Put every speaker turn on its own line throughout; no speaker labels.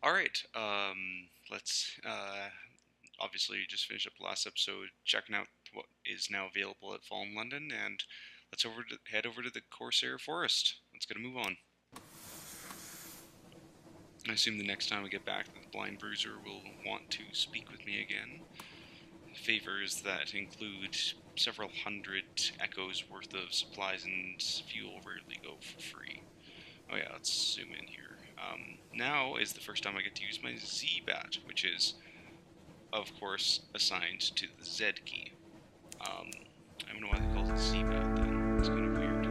All right. Let's obviously just finish up the last episode, checking out what is now available at Fallen London, and let's head over to the Corsair Forest. Let's get a move on. I assume the next time we get back, the Blind Bruiser will want to speak with me again. Favors that include several hundred echoes worth of supplies and fuel rarely go for free. Oh yeah, let's zoom in here. Now is the first time I get to use my Z-Bat, which is, of course, assigned to the Z key. I don't know why they call it Z-Bat then. It's kind of weird.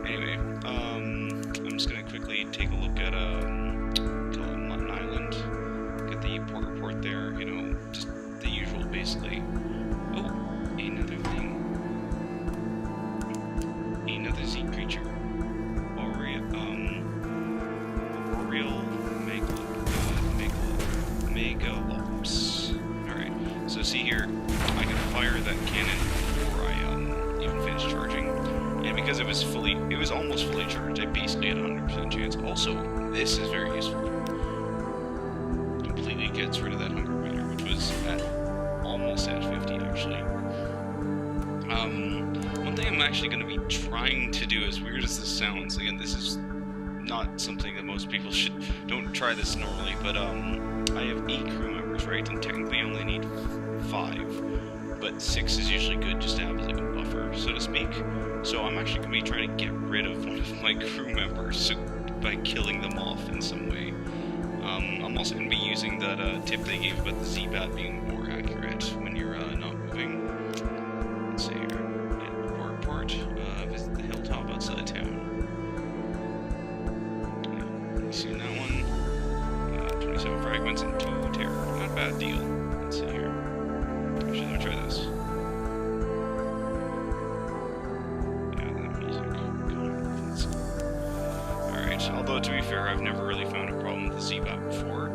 Anyway, I'm just gonna quickly take a look at Mutton Island, get the port report there. You know, just the usual, basically. Oh, another thing, another Z creature. Real megalops. Alright, so see here, I can fire that cannon before I even finish charging. And because it was almost fully charged, I basically had a 100% chance. Also, this is very useful. Completely gets rid of that hunger meter, which was almost at 50 actually. One thing I'm actually going to be trying to do, as weird as this sounds, again, this is not something that most people don't try this normally, but I have 8 crew members, right, and technically I only need 5, but 6 is usually good just to have like a buffer, so to speak. So I'm actually going to be trying to get rid of one of my crew members by killing them off in some way. I'm also going to be using that tip they gave about the Z-Bat being more accurate when you're not moving. Let's see here. Port, visit the hilltop outside town. Seen that one. 27 fragments and 2 terror. Not a bad deal. Let's see here. Actually, let me try this. Yeah, that music. Alright, although to be fair, I've never really found a problem with the Z-Bat before.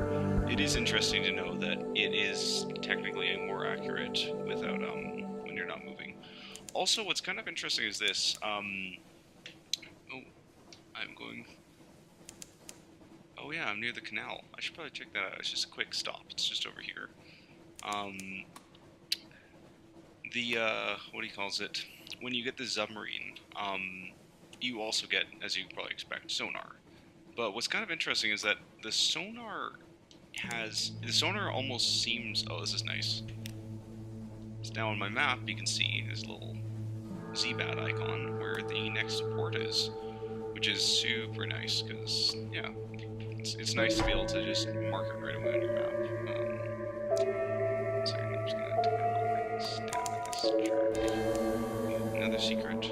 It is interesting to know that it is technically more accurate without, when you're not moving. Also, what's kind of interesting is this, oh, I'm going... Oh yeah, I'm near the canal. I should probably check that out. It's just a quick stop. It's just over here. What do you calls it? When you get the submarine, you also get, as you probably expect, sonar. But what's kind of interesting is that the sonar almost seems, oh, this is nice. So now on my map, you can see this little Z-Bat icon where the next port is, which is super nice, because, yeah, it's nice to be able to just mark it right away on your map. One second, I'm just gonna take a little stab at this jerk. Another secret.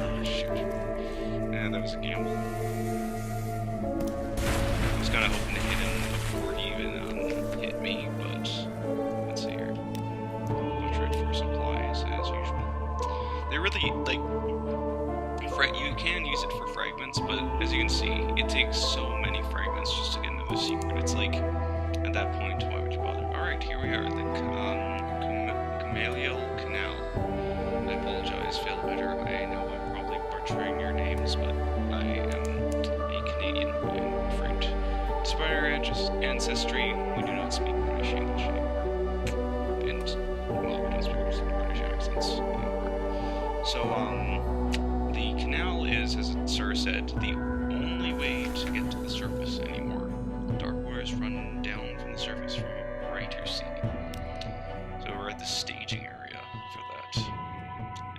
Ah, shoot. That was a gamble. I was kind of hoping to hit him before he even hit me, but let's see here. Tread for supplies, as usual. They're really, like, you can use it for fragments, but as you can see, it takes so many fragments just to get another secret. It's like, at that point, why would you bother? Alright, here we are, the Camaliel Canal. I apologize, fail better. I know I'm probably butchering your names, but I am a Canadian, I'm afraid. Despite our ancestry, we do not speak British English anymore. And, well, we don't speak British accents anymore. So, the canal is, as Sir said, the only way to get to the surface anymore. Dark waters run down from the surface from a brighter sea. So we're at the staging area for that.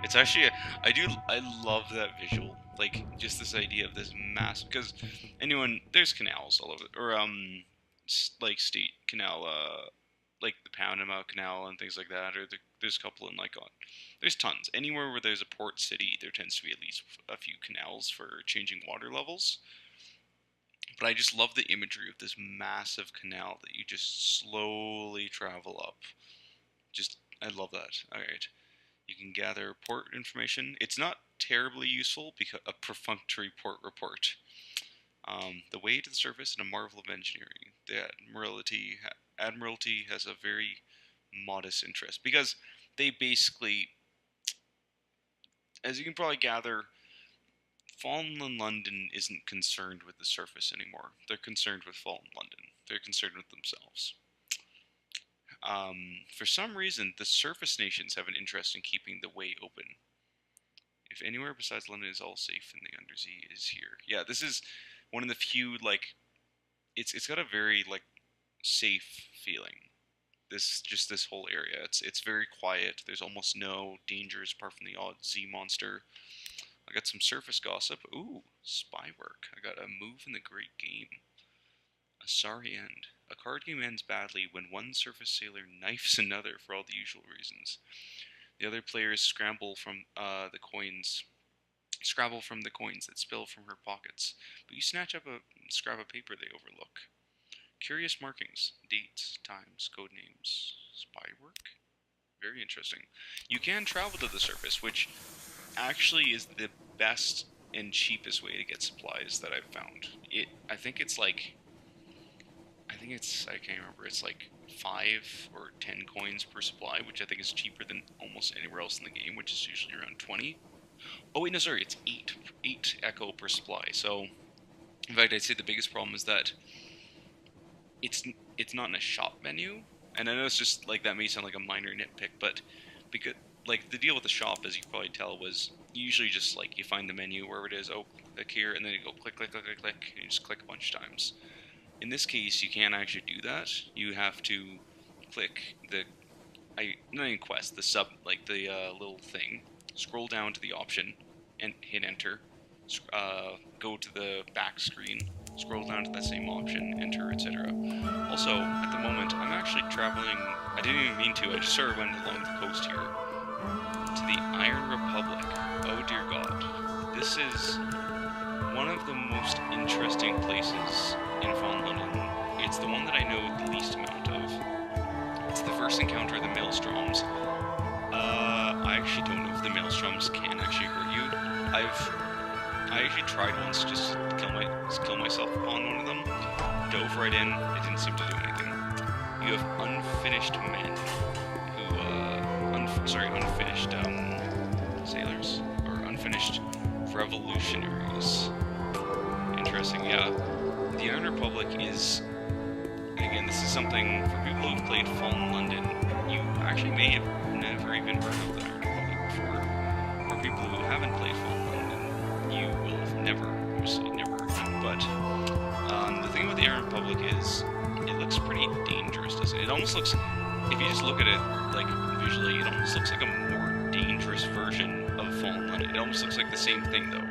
It's actually, I love that visual. Like, just this idea of this massive, because there's canals all over, or, like, state canal, like the Panama Canal and things like that, or there's a couple in, like, there's tons. Anywhere where there's a port city, there tends to be at least a few canals for changing water levels. But I just love the imagery of this massive canal that you just slowly travel up. I love that. Alright. You can gather port information. It's not terribly useful, because a perfunctory port report. The way to the surface and a marvel of engineering. The Admiralty has a very modest interest, because they basically, as you can probably gather, Fallen London isn't concerned with the surface anymore. They're concerned with Fallen London. They're concerned with themselves. For some reason, the surface nations have an interest in keeping the way open. If anywhere besides London is all safe, then the undersea is here. Yeah, this is one of the few, like, it's got a very, like, safe feeling. This whole area. It's very quiet. There's almost no dangers apart from the odd sea monster. I got some surface gossip. Ooh, spy work. I got a move in the great game. A sorry end. A card game ends badly when one surface sailor knifes another for all the usual reasons. The other players scramble from the coins that spill from her pockets, but you snatch up a scrap of paper they overlook. Curious markings, dates, times, code names, spy work. Very interesting. You can travel to the surface, which actually is the best and cheapest way to get supplies that I've found. I can't remember, it's like 5 or 10 coins per supply, which I think is cheaper than almost anywhere else in the game, which is usually around 20. Oh wait, no, sorry, it's 8 echo per supply. So, in fact, I'd say the biggest problem is that it's not in a shop menu, and I know it's just, like, that may sound like a minor nitpick, but because, like, the deal with the shop, as you can probably tell, was usually just, like, you find the menu wherever it is, oh, click here, and then you go click, click, click, click, click, and you just click a bunch of times. In this case, you can't actually do that. You have to click not even quest, the little thing, scroll down to the option, and hit enter, go to the back screen, scroll down to that same option, enter, etc. Also, at the moment, I'm actually traveling, I didn't even mean to, I just sort of went along the coast here, to the Iron Republic. Oh dear god. This is one of the most interesting places in Fallen London. It's the one that I know the least amount of. It's the first encounter of the Maelstroms. I actually don't know if the Maelstroms can actually hurt you. I actually tried once just to kill myself upon one of them. Dove right in, it didn't seem to do anything. You have unfinished men who, unfinished sailors, or unfinished revolutionaries. Interesting, yeah. The Iron Republic is, again, this is something for people who've played Fallen London. You actually may have never even heard of the Iron Republic before. For people who haven't played Fallen London, you will have never heard of it. But the thing about the Iron Republic is, it looks pretty dangerous, doesn't it? It almost looks, if you just look at it, like, visually, it almost looks like a more dangerous version of Fallen London. It almost looks like the same thing, though.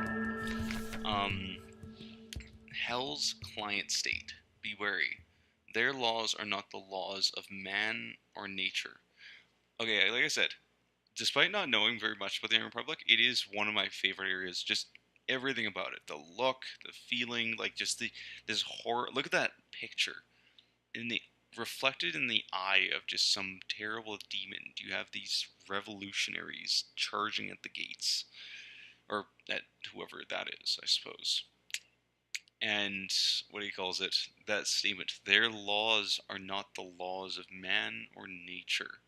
Hell's client state. Be wary. Their laws are not the laws of man or nature. Okay, like I said, despite not knowing very much about the Iron Republic, it is one of my favorite areas. Just everything about it. The look, the feeling, like just this horror. Look at that picture. Reflected in the eye of just some terrible demon, you have these revolutionaries charging at the gates. Or at whoever that is, I suppose. And what he calls it, that statement, their laws are not the laws of man or nature.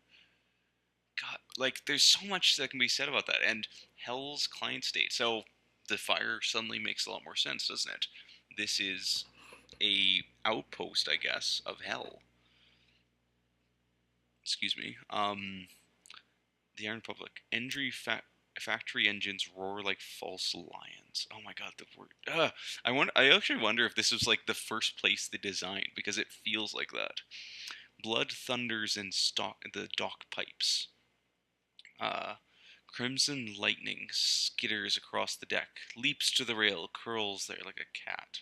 God, like, there's so much that can be said about that. And Hell's client state. So the fire suddenly makes a lot more sense, doesn't it? This is a outpost, I guess, of Hell. Excuse me. The Iron Republic. Factory engines roar like false lions. Oh my god, the word. I actually wonder if this was like the first place they designed, because it feels like that. Blood thunders in the dock pipes. Crimson lightning skitters across the deck, leaps to the rail, curls there like a cat.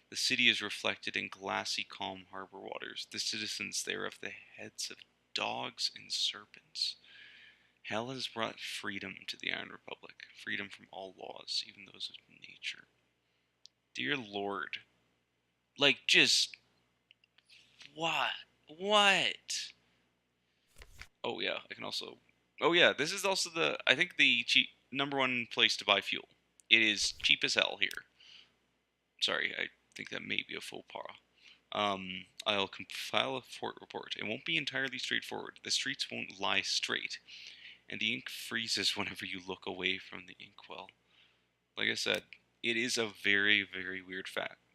The city is reflected in glassy, calm harbor waters. The citizens there have the heads of dogs and serpents. Hell has brought freedom to the Iron Republic, freedom from all laws, even those of nature. Dear Lord. Like, just... What? What? Oh yeah, I can also... Oh yeah, this is also I think the #1 place to buy fuel. It is cheap as hell here. Sorry, I think that may be a faux pas. I'll compile a fort report. It won't be entirely straightforward. The streets won't lie straight. and the ink freezes whenever you look away from the inkwell. Like I said, it is a very, very weird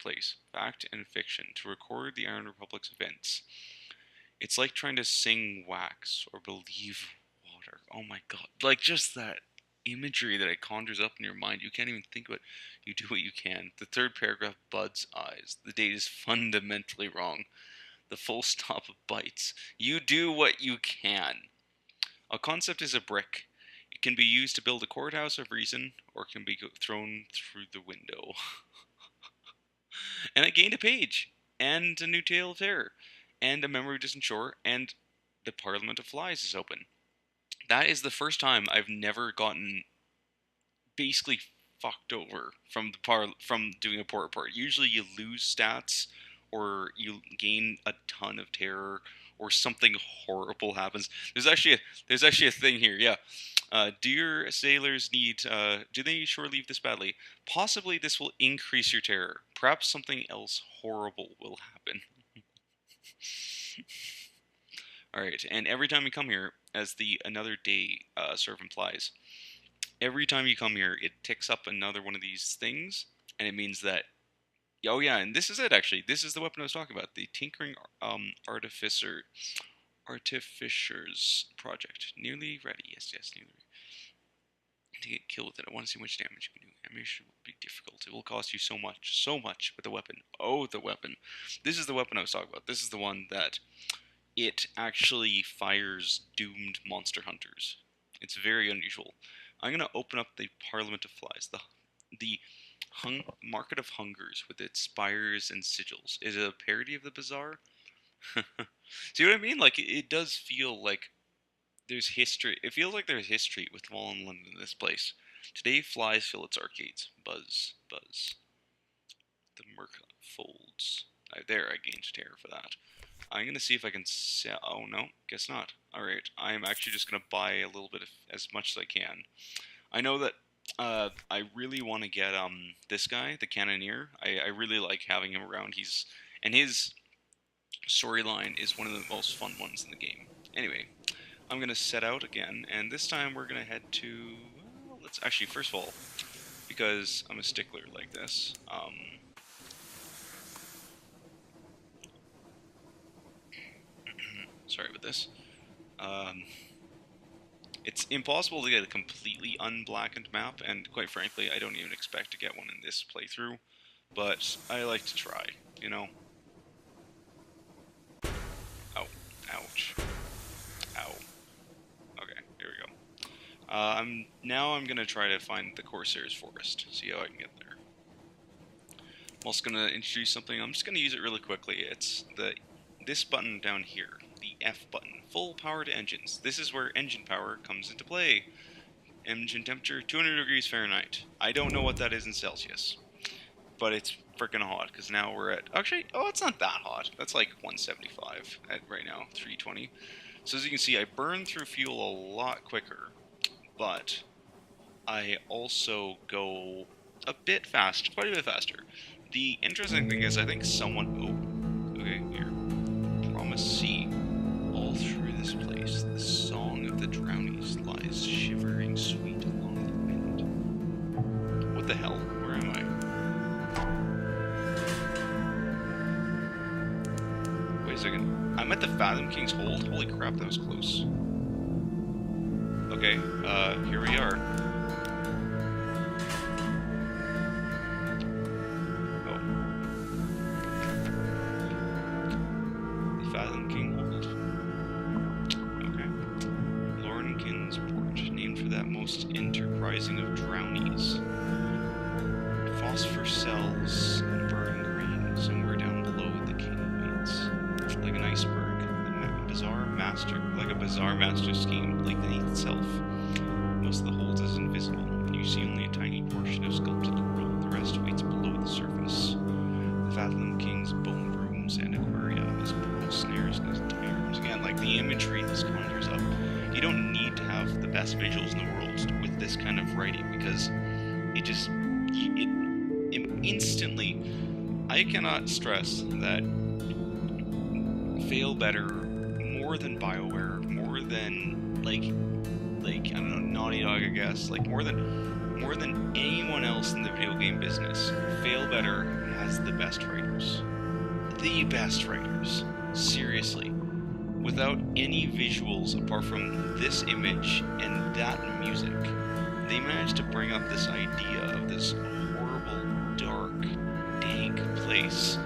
place, fact and fiction, to record the Iron Republic's events. It's like trying to sing wax or believe water. Oh my god. Like, just that imagery that it conjures up in your mind. You can't even think about it. You do what you can. The third paragraph, Bud's eyes. The date is fundamentally wrong. The full stop bites. You do what you can. A concept is a brick. It can be used to build a courthouse of reason, or it can be thrown through the window. And I gained a page, and a new tale of terror, and a memory distant shore, and the Parliament of Flies is open. That is the first time I've never gotten basically fucked over from doing a port report. Usually you lose stats, or you gain a ton of terror, or something horrible happens. There's actually a thing here. Yeah. Do your sailors need? Do they shore leave this badly? Possibly this will increase your terror. Perhaps something else horrible will happen. All right, and every time you come here, as the another day sort of implies, every time you come here, it ticks up another one of these things, and it means that. Oh yeah, and this is it actually. This is the weapon I was talking about. The Tinkering Artificers project. Nearly ready. Yes, nearly ready. To get killed with it, I want to see how much damage you can do. Ammunition will be difficult. It will cost you so much, but the weapon. Oh, the weapon. This is the weapon I was talking about. This is the one that it actually fires doomed monster hunters. It's very unusual. I'm going to open up the Parliament of Flies. The Market of Hungers with its spires and sigils. Is it a parody of the Bazaar? See what I mean? Like, it does feel like there's history. It feels like there's history with Fallen London in this place. Today, flies fill its arcades. Buzz, buzz. The Merc folds. There, I gained terror for that. I'm going to see if I can sell. Oh, no, guess not. Alright, I'm actually just going to buy a little bit of as much as I can. I know that I really want to get this guy, the Cannoneer. I really like having him around. His storyline is one of the most fun ones in the game. Anyway, I'm going to set out again, and this time we're going to head to... Well, let's actually, first of all, because I'm a stickler like this, sorry about this. It's impossible to get a completely unblackened map, and quite frankly, I don't even expect to get one in this playthrough, but I like to try, you know? Oh, ouch. Ow. Okay, here we go. Now I'm gonna try to find the Corsair's Forest, see how I can get there. I'm also gonna introduce something, I'm just gonna use it really quickly. It's this button down here. The F button. Full powered engines. This is where engine power comes into play. Engine temperature, 200 degrees Fahrenheit. I don't know what that is in Celsius, but it's freaking hot, because now we're at... Actually, oh, it's not that hot. That's like 175 at right now, 320. So as you can see, I burn through fuel a lot quicker, but I also go a bit fast, quite a bit faster. The interesting thing is, I think someone... Oh, okay, here. Promise C. All through this place, the song of the drownies lies shivering sweet along the wind. What the hell? Where am I? Wait a second. I'm at the Fathom King's Hold? Holy crap, that was close. Okay, here we are. Oh. The Fathom King Hold. Most enterprising of drownies. Phosphor cells and burning grain somewhere down below the king waits. Like an iceberg, like a bizarre master scheme, like the Neath itself. Most of the hold is invisible, and you see only a tiny portion of sculpted coral. The rest waits below the surface. The Fathom King's bone rooms and aquaria, his pearl snares and his taverns. Again, like the imagery this conjures up. You don't need to have the best visuals in the world with this kind of writing, because it just, it instantly, I cannot stress that fail better, more than BioWare, more than, like, like, I don't know, Naughty Dog, I guess, like more than anyone else in the video game business, Fail Better has the best writers. The best writers. Seriously. Without any visuals apart from this image and that music, they managed to bring up this idea of this horrible, dark, dank place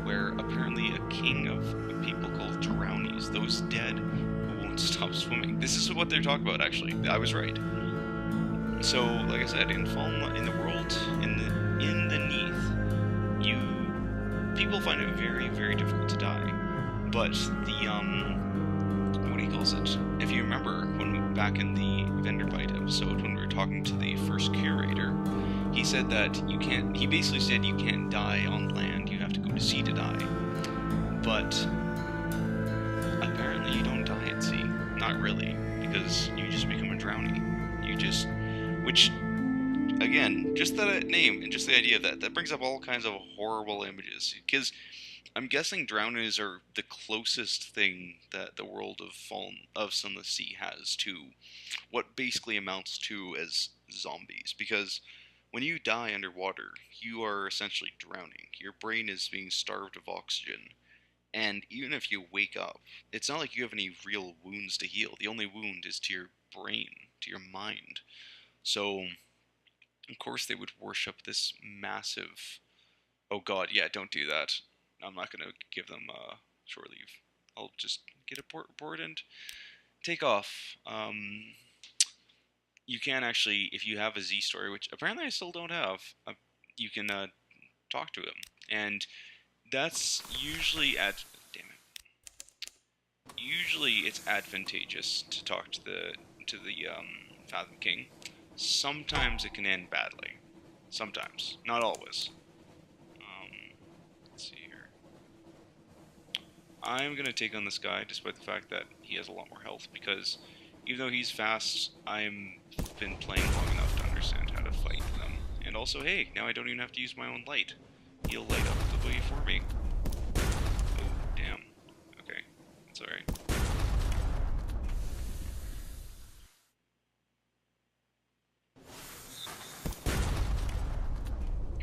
where apparently a king of people called drownies, those dead who won't stop swimming. This is what they're talking about, actually. I was right. So, like I said, in the world, in the Neath, people find it very, very difficult to die. But the what he calls it. If you remember, when back in the vendor bite episode, when we were talking to the first curator, he said that you can't. He basically said you can't die on land. You have to go to sea to die. But apparently, you don't die at sea. Not really, because you just become a drowning. Which again, just that name and just the idea that brings up all kinds of horrible images. Because I'm guessing drowners are the closest thing that the world of Sunless Sea has to what basically amounts to as zombies. Because when you die underwater, you are essentially drowning. Your brain is being starved of oxygen. And even if you wake up, it's not like you have any real wounds to heal. The only wound is to your brain, to your mind. So, of course, they would worship this massive... Oh god, yeah, don't do that. I'm not going to give them shore leave. I'll just get a port report and take off. You can actually, if you have a Z story, which apparently I still don't have, you can talk to him. And that's usually damn it. Usually it's advantageous to talk to the Fathom King. Sometimes it can end badly. Sometimes, not always. Let's see here. I'm gonna take on this guy, despite the fact that he has a lot more health, because even though he's fast, I've been playing long enough to understand how to fight them. And also, hey, now I don't even have to use my own light. He'll light up the way for me. Oh, damn. Okay, that's alright.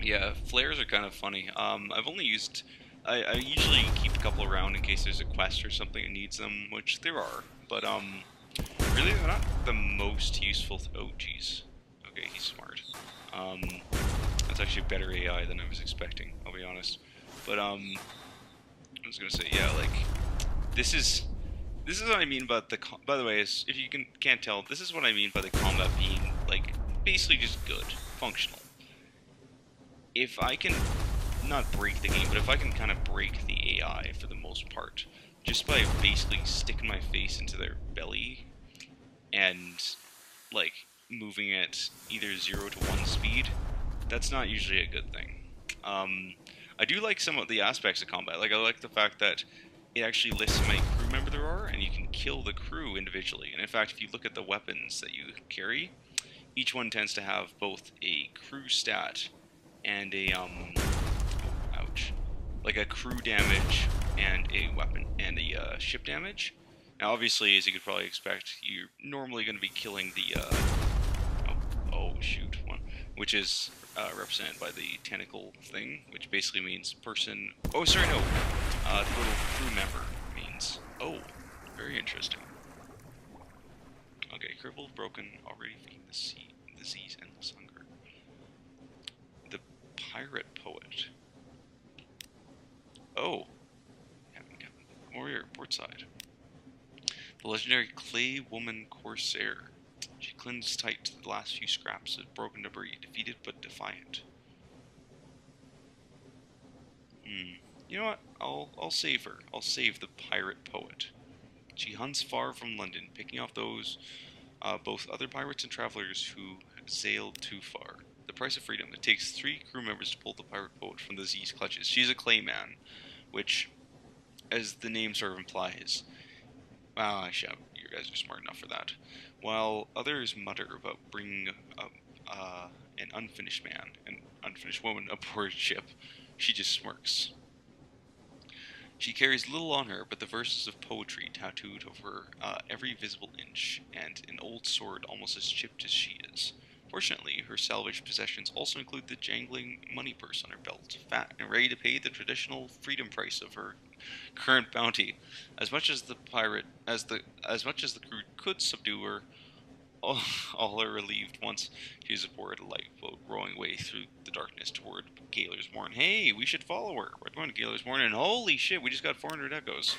Yeah, flares are kind of funny. I've only used... I usually keep a couple around in case there's a quest or something that needs them, which there are. But, really they're not the most useful... Oh, jeez. Okay, he's smart. That's actually better AI than I was expecting, I'll be honest. But, I was gonna say, yeah, like... This is what I mean by the... By the way, if you can't tell, this is what I mean by the combat being, like, basically just good. Functional. If I can, not break the game, but if I can kind of break the AI for the most part, just by basically sticking my face into their belly and, like, moving at either 0 to 1 speed, that's not usually a good thing. I do like some of the aspects of combat. Like, I like the fact that it actually lists how many crew member there are, and you can kill the crew individually. And in fact, if you look at the weapons that you carry, each one tends to have both a crew stat and a, ouch, like a crew damage and a weapon, and a, ship damage. Now, obviously, as you could probably expect, you're normally going to be killing the, oh, shoot, one, which is, represented by the tentacle thing, which basically means person, oh, sorry, no, the little crew member means, oh, very interesting. Okay, crippled, broken, already feeding the sea, disease, endless hunger. The pirate poet. Oh. Warrior, portside. The legendary clay woman corsair. She clings tight to the last few scraps of broken debris, defeated but defiant. You know what? I'll save her. I'll save the pirate poet. She hunts far from London, picking off those, both other pirates and travelers who sailed too far. The price of freedom. It takes 3 crew members to pull the pirate poet from the Z's clutches. She's a clay man, which, as the name sort of implies, well, actually, you guys are smart enough for that. While others mutter about bringing an unfinished man, an unfinished woman aboard ship, she just smirks. She carries little on her but the verses of poetry tattooed over every visible inch, and an old sword almost as chipped as she is. Fortunately, her salvaged possessions also include the jangling money purse on her belt, fat and ready to pay the traditional freedom price of her current bounty. As much as the crew could subdue her, all, all are relieved once she is aboard a lifeboat rowing away through the darkness toward Gaylor's Morn. Hey, we should follow her. We're going to Gaylor's Morn, and holy shit, we just got 400 echoes.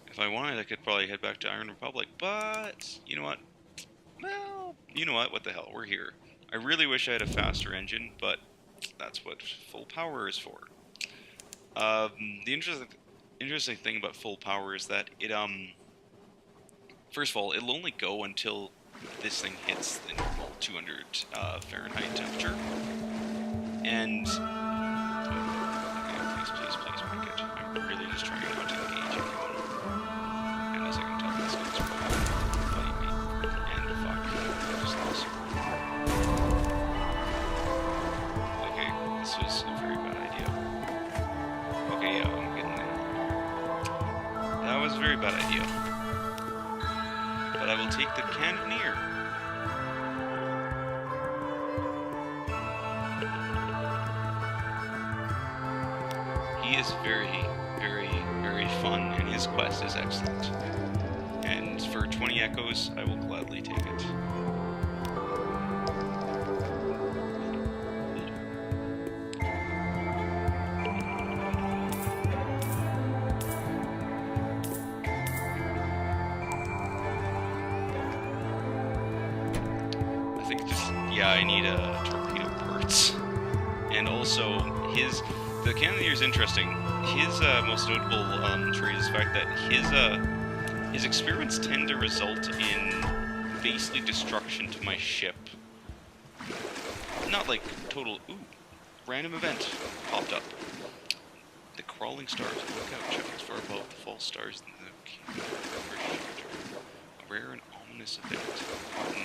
If I wanted, I could probably head back to Iron Republic, but you know what? Well, you know what? What the hell? We're here. I really wish I had a faster engine, but that's what full power is for. The interesting thing about full power is that it first of all, it'll only go until this thing hits the normal 200 Fahrenheit temperature, and please make it. I'm really just trying not to engage anyone, and as I can tell, this guy's probably fighting me, and fuck, I just lost. Okay, this was a very bad idea. Okay, yeah, I'm getting there. That was a very bad idea. But I will take the cannoneer. He is very, very fun, and his quest is excellent. And for 20 echoes, I will gladly take it. Yeah, I need torpedo ports. And also, the Cannoneer's interesting. His most notable trait is the fact that his experiments tend to result in basically destruction to my ship. Not like total, random event popped up. The crawling stars, look out, shepherds far above the false stars in the a rare and ominous event. What now?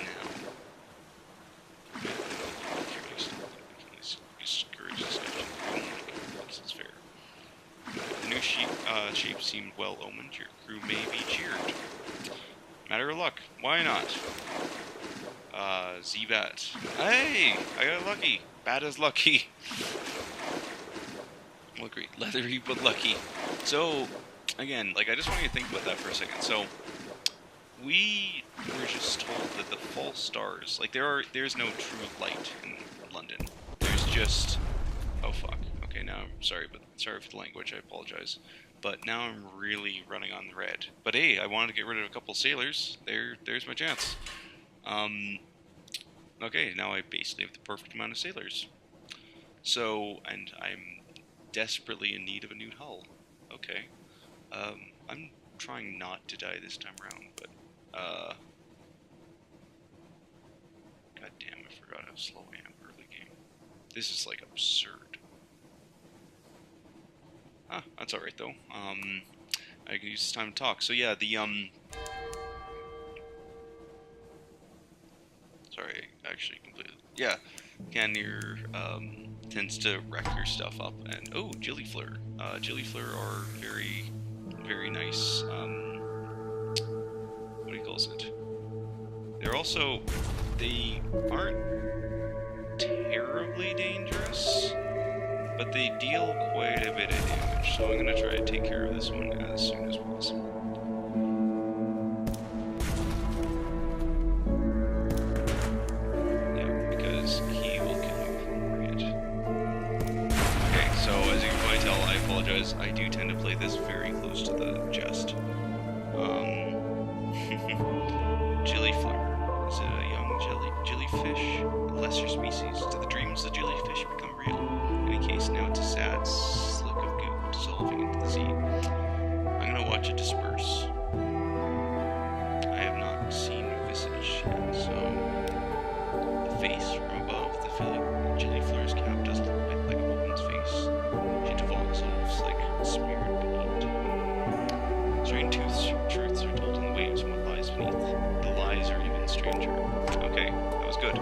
The new shape seemed well omened. Your crew may be cheered. Matter of luck. Why not? Z-Bat. Hey! I got lucky. Bad as lucky. Well, great. Leathery but lucky. So, again, like, I just want you to think about that for a second. So, we were just told that the false stars, like, there's no true light in London. There's just, oh fuck. Okay, now I'm sorry for the language, I apologize. But now I'm really running on the red. But hey, I wanted to get rid of a couple sailors. There's my chance. Okay, now I basically have the perfect amount of sailors. So, and I'm desperately in need of a new hull. Okay. I'm trying not to die this time around, but god damn, I forgot how slow I am early game. This is like absurd. That's alright though. I can use this time to talk. So yeah, the sorry, I actually completely, yeah, Cannoneer tends to wreck your stuff up, and oh, Gillifleur. Gillifleur are very, very nice, what do you call it? They're also, they aren't terribly dangerous, but they deal quite a bit of damage, so I'm going to try to take care of this one as soon as possible. Yeah, because he will kill you from red. Okay, so as you can probably tell, I apologize. I do tend to play this very close to the chest. Gillifleur. Is it a young jellyfish? A lesser species. To the dreams, the jellyfish become real. In any case, now it's a sad slick of goop dissolving into the sea. I'm gonna watch it disperse. I have not seen a visage yet, so the face from above, the Gillifleur's cap does look a bit like a woman's face. She dissolves like smeared paint. Strange truths are told in the waves and what lies beneath. The lies are even stranger. Okay, that was good.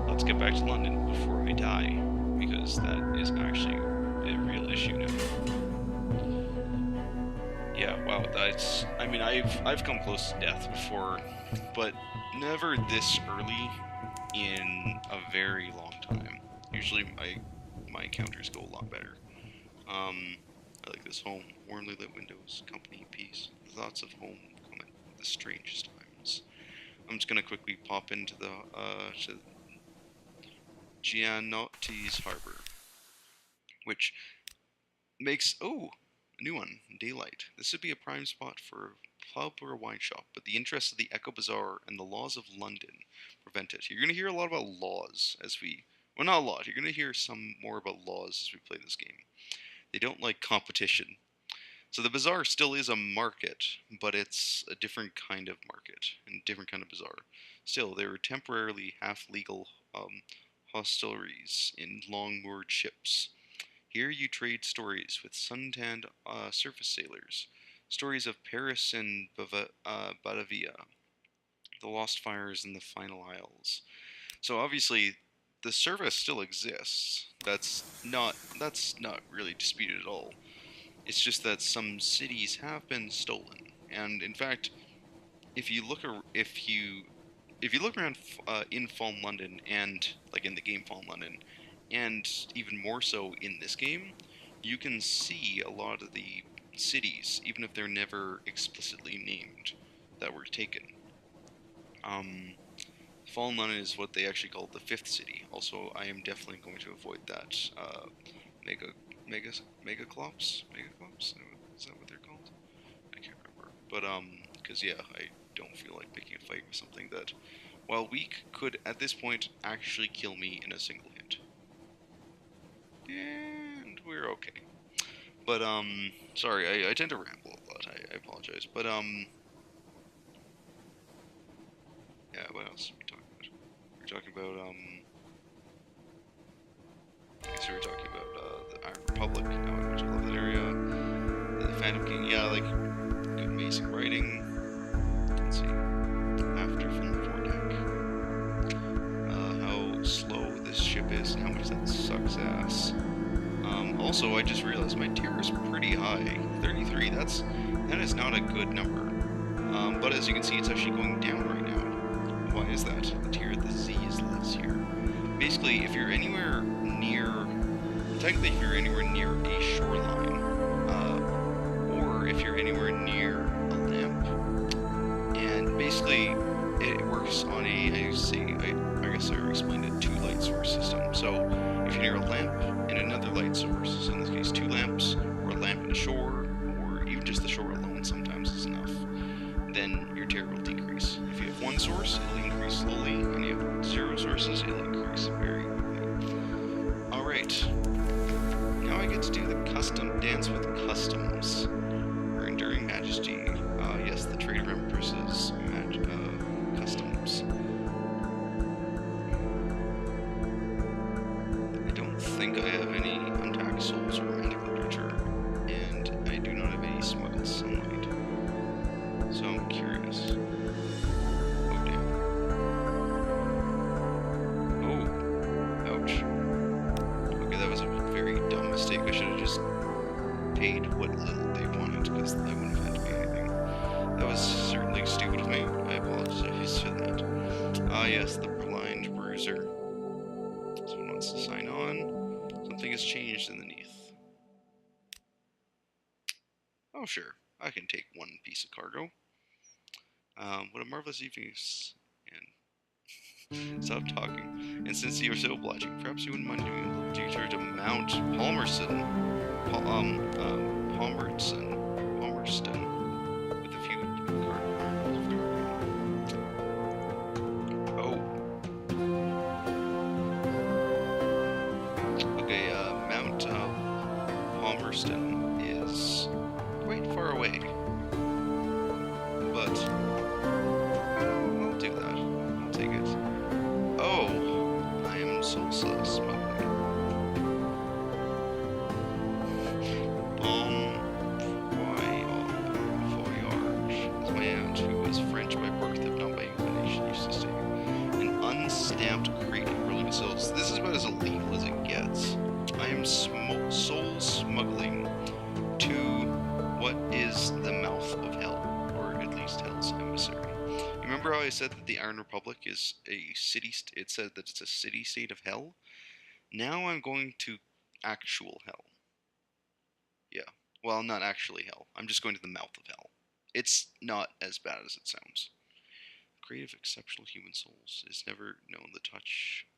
Let's get back to London before I die, because that is actually a real issue now. Yeah, wow, that's... I mean, I've come close to death before, but never this early in a very long time. Usually my encounters go a lot better. I like this home, warmly lit windows, company, peace, the thoughts of home come at the strangest times. I'm just gonna quickly pop into the to Gianotti's Harbor, which makes a new one, daylight. This would be a prime spot for a pub or a wine shop, but the interests of the Echo Bazaar and the laws of London prevent it. You're gonna hear a lot about laws as we well, not a lot. You're gonna hear some more about laws as we play this game. They don't like competition. So the bazaar still is a market, but it's a different kind of market and a different kind of bazaar. Still, they were temporarily half-legal hostelries in long-moored ships. Here you trade stories with suntanned surface sailors, stories of Paris and Batavia, the lost fires in the final isles. So obviously, the service still exists. That's not really disputed at all. It's just that some cities have been stolen, and in fact, if you look if you look around in Fallen London and like in the game Fallen London, and even more so in this game, you can see a lot of the cities, even if they're never explicitly named, that were taken. Um, Fallen London is what they actually call the fifth city. Also, I am definitely going to avoid that mega mega megaclops. Megaclops? Is that what they're called? I can't remember. But because yeah, I don't feel like picking a fight with something that, while weak, could at this point actually kill me in a single hit. And we're okay. But sorry, I tend to ramble a lot. I apologize. But yeah, what else are we talking about? We're talking about I guess we were talking about the Iron Republic, how much I love that area. The Phantom King, yeah, like good basic writing. Let's see. After from the foredeck. How slow this ship is and how much that sucks ass. Also, I just realized my tier is pretty high. 33, that is not a good number. But as you can see, it's actually going down right now. Why is that? The tier at the Z is less here. Basically, if you're anywhere near, technically if you're anywhere near a shoreline, or if you're anywhere near a lamp, and basically it works on a, I guess I explained it, 2 light source system. So if you're near a lamp and another light source, so in this case 2 lamps, or a lamp and a shore, or even just the shore alone sometimes is enough, then your tier will decrease. If you have 1 source, it'll increase slowly, and you have 0 sources, it'll increase very quickly. Alright, now I get to do the custom dance with customs. Her enduring majesty, yes, the trade of empresses, customs. I don't think I have any untaxed souls or romantic literature, and I do not have any smuggled sunlight. So I'm curious. Oh damn. Oh. Ouch. Okay, that was a very dumb mistake. I should have just paid what little they wanted, because I wouldn't have had to pay anything. That was certainly stupid of me. I apologize for that. Ah yes, the blind bruiser. Someone wants to sign on. Something has changed underneath. Oh sure, I can take 1 piece of cargo. What a marvelous evening, and stop talking. And since you are so obliging, perhaps you wouldn't mind doing a little detour to Mount Palmerston, with a few cargo. Oh. Okay, Mount Palmerston is quite far away, but I'll do that. I'll take it. Oh, I am so smuggling. Voyage is my aunt, who was French by birth, if not by inclination, used to stay. An unstamped crate of early missiles. This is about as illegal as it gets. I am soul smuggling to what is the I said that the Iron Republic is a city. It said that it's a city-state of hell. Now I'm going to actual hell. Yeah. Well, not actually hell. I'm just going to the mouth of hell. It's not as bad as it sounds. Creative, exceptional human souls is never known the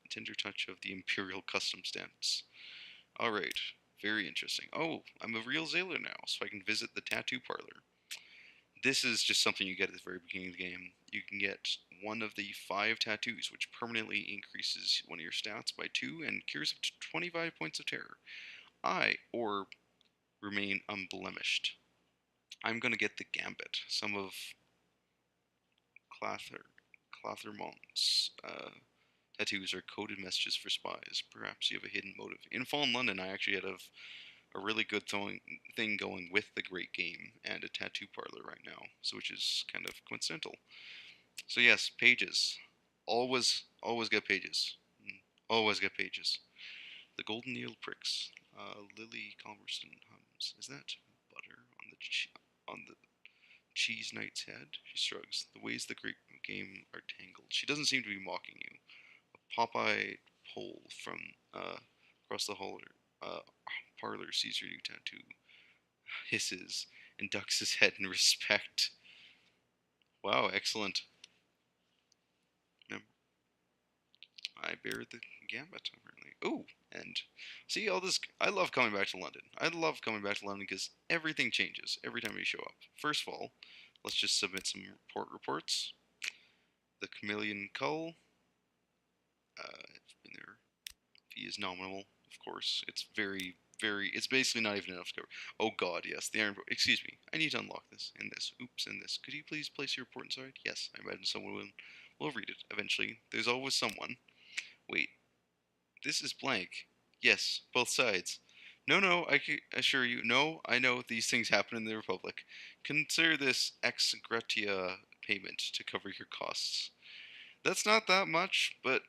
tender touch of the imperial custom stamps. All right. Very interesting. Oh, I'm a real Zayla now, so I can visit the tattoo parlor. This is just something you get at the very beginning of the game. You can get one of the 5 tattoos, which permanently increases one of your stats by 2 and cures up to 25 points of terror. Or remain unblemished. I'm going to get the Gambit. Some of Clathermont's tattoos are coded messages for spies. Perhaps you have a hidden motive. In Fallen London, I actually had a really good thing going with the great game and a tattoo parlor right now, so which is kind of coincidental. So yes, pages. Always get pages. Always get pages. The golden needle pricks. Lily Culverson hums. Is that butter on the cheese knight's head? She shrugs. The ways the great game are tangled. She doesn't seem to be mocking you. A Popeye pole from across the hall parlor sees your new tattoo, hisses, and ducks his head in respect. Wow, excellent. I bear the gambit, apparently. Oh, and see all this. I love coming back to London. I love coming back to London because everything changes every time you show up. First of all, let's just submit some reports. The Chameleon Cull. Been there. Fee is nominal, of course. It's very. It's basically not even enough to cover. Oh God, yes. The Iron. Excuse me. I need to unlock this and this. Oops, and this. Could you please place your report inside? Yes. I imagine someone will read it eventually. There's always someone. Wait. This is blank. Yes, both sides. No, I can assure you. No, I know these things happen in the Republic. Consider this ex gratia payment to cover your costs. That's not that much, but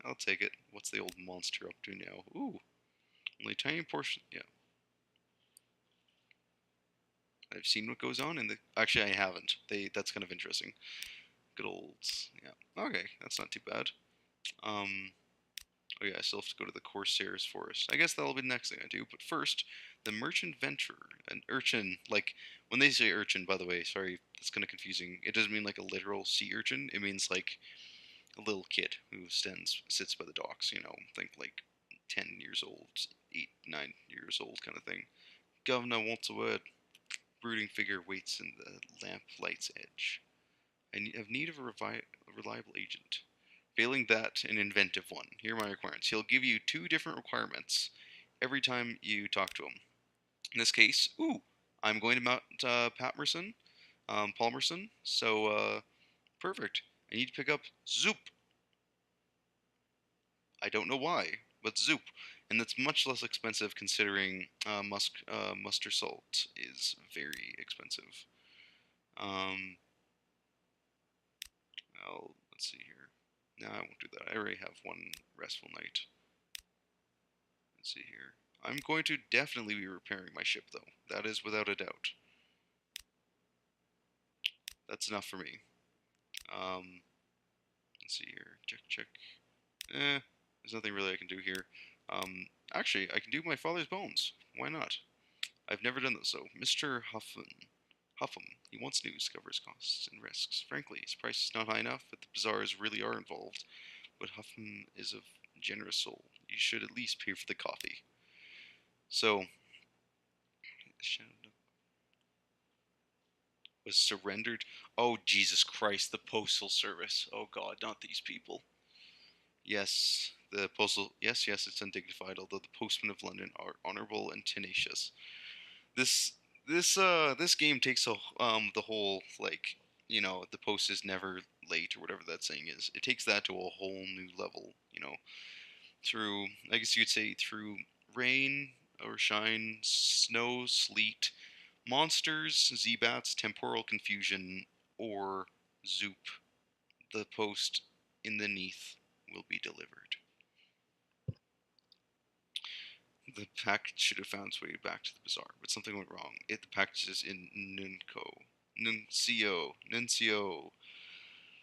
I'll take it. What's the old monster up to now? Ooh, only a tiny portion. Yeah, I've seen what goes on in the. Actually, I haven't. That's kind of interesting. Good old. Yeah. Okay, that's not too bad. Um, Oh yeah, I still have to go to the Corsair's Forest. I guess that'll be the next thing I do. But first, the Merchant Venturer, an urchin. Like when they say urchin, by the way, sorry, that's kind of confusing. It doesn't mean like a literal sea urchin. It means like a little kid who sits by the docks. Think like 10 years old, 8, 9 years old kind of thing. Governor wants a word. Brooding figure waits in the lamplight's edge. I have need of a reliable agent. Failing that, an inventive one. Here are my requirements. He'll give you 2 different requirements every time you talk to him. In this case, I'm going to Mount Palmerston. So, perfect. I need to pick up Zoop. I don't know why, but Zoop. And that's much less expensive considering mustard salt is very expensive. Let's see here. No, I won't do that. I already have one restful night. Let's see here. I'm going to definitely be repairing my ship, though. That is without a doubt. That's enough for me. Let's see here. Check. There's nothing really I can do here. Actually, I can do my father's bones. Why not? I've never done this, though. Mr. Huffam. He wants news, covers costs and risks. Frankly, his price is not high enough, but the bazaars really are involved. But Huffam is a generous soul. You should at least pay for the coffee. So, was surrendered. Oh, Jesus Christ, the Postal Service. Oh, God, not these people. Yes, the postal. Yes, it's undignified, although the postmen of London are honorable and tenacious. This this game takes the whole, like, the post is never late or whatever that saying is. It takes that to a whole new level, through, I guess you'd say, through rain or shine, snow, sleet, monsters, Z-bats, temporal confusion, or Zoop. The post in the neath will be delivered. The package should have found its way back to the bazaar, but something went wrong. The package is in Nuncio.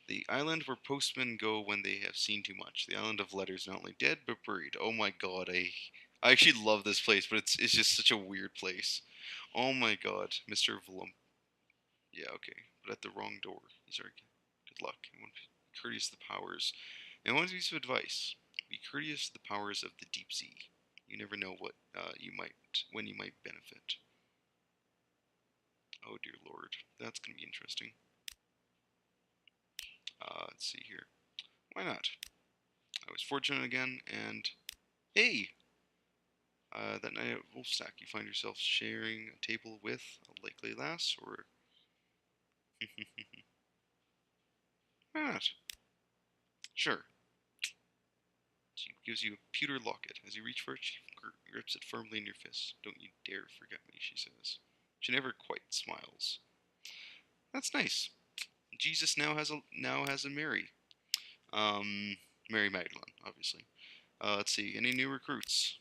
The island where postmen go when they have seen too much. The island of letters, not only dead but buried. Oh my god, I actually love this place, but it's just such a weird place. Oh my god, Mr. Vlump. Yeah, okay, but at the wrong door. He's our good luck. And one courteous to the powers. And one piece of advice: be courteous to the powers of the deep sea. You never know when you might benefit. Oh dear lord, that's gonna be interesting. Let's see here. Why not? I was fortunate again, and hey, that night at Wolfstack, you find yourself sharing a table with a likely lass, or why not? Sure. She gives you a pewter locket. As you reach for it, she grips it firmly in your fist. Don't you dare forget me, she says. She never quite smiles. That's nice. Jesus now has a Mary. Um, Mary Magdalene, obviously. Let's see. Any new recruits?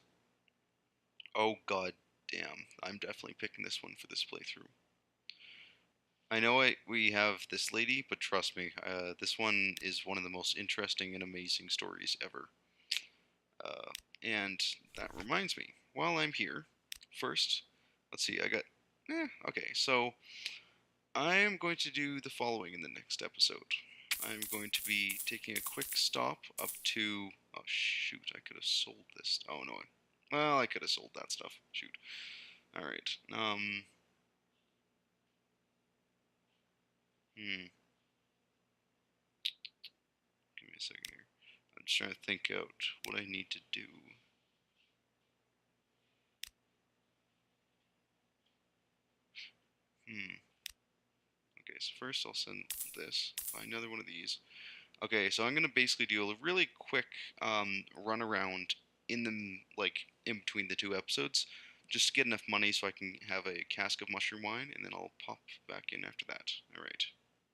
Oh god damn. I'm definitely picking this one for this playthrough. I know we have this lady, but trust me, this one is one of the most interesting and amazing stories ever. And that reminds me, while I'm here, first, let's see, okay, so I am going to do the following in the next episode. I'm going to be taking a quick stop up to, oh shoot, I could have sold this, oh no, well, I could have sold that stuff, shoot. Alright, give me a second here. I'm just trying to think out what I need to do. Okay, so first I'll send this, buy another one of these. Okay, so I'm gonna basically do a really quick run around in the in between the two episodes, just to get enough money so I can have a cask of mushroom wine, and then I'll pop back in after that. All right.